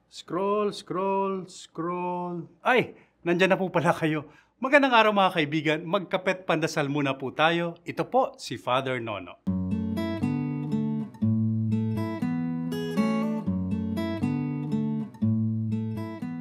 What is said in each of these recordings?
Scroll, scroll, scroll. Ay, nandyan na po pala kayo. Magandang araw mga kaibigan. Magkapet pandasal muna po tayo. Ito po si Father Nono.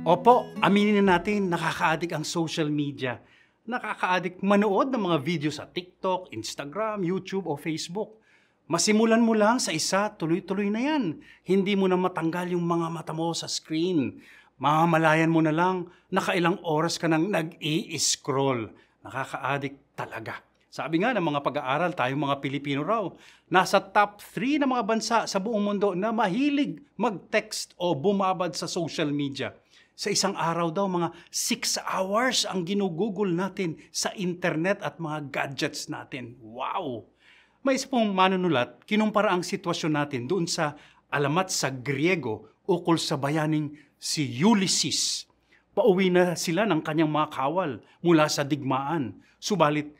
Opo, aminin na natin, nakaka-addict ang social media. Nakaka-addict manood ng mga video sa TikTok, Instagram, YouTube o Facebook. Masimulan mo lang sa isa, tuloy-tuloy na yan. Hindi mo na matanggal yung mga mata mo sa screen. Mamamalayan mo na lang, nakailang oras ka nang nag-i-scroll. Nakaka-addict talaga. Sabi nga ng mga pag-aaral, tayong mga Pilipino raw, nasa top 3 ng mga bansa sa buong mundo na mahilig mag-text o bumabad sa social media. Sa isang araw daw, mga 6 hours ang ginugugol natin sa internet at mga gadgets natin. Wow! May isa pong manunulat, kinumpara ang sitwasyon natin doon sa alamat sa Griego ukol sa bayaning si Ulysses. Pauwi na sila ng kanyang mga kawal mula sa digmaan. Subalit,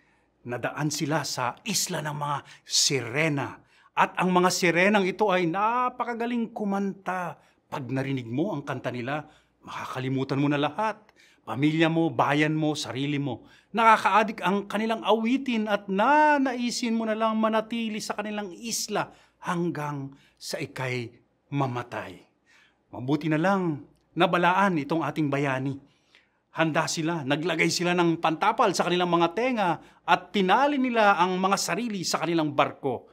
nadaan sila sa isla ng mga sirena. At ang mga sirenang ito ay napakagaling kumanta. Pag narinig mo ang kanta nila, makakalimutan mo na lahat. Pamilya mo, bayan mo, sarili mo. Nakaka-addict ang kanilang awitin at nanaisin mo na lang manatili sa kanilang isla hanggang sa ikay mamatay. Mabuti na lang nabalaan itong ating bayani. Handa sila, naglagay sila ng pantapal sa kanilang mga tenga at tinali nila ang mga sarili sa kanilang barko.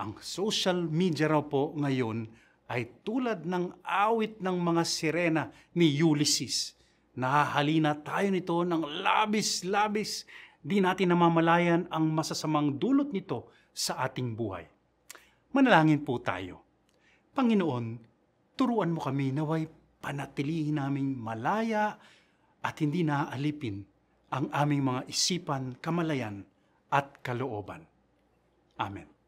Ang social media raw po ngayon ay tulad ng awit ng mga sirena ni Ulysses. Nahahalina tayo nito ng labis-labis. Di natin namamalayan ang masasamang dulot nito sa ating buhay. Manalangin po tayo. Panginoon, turuan mo kami naway panatilihin naming malaya at hindi naaalipin ang aming mga isipan, kamalayan at kalooban. Amen.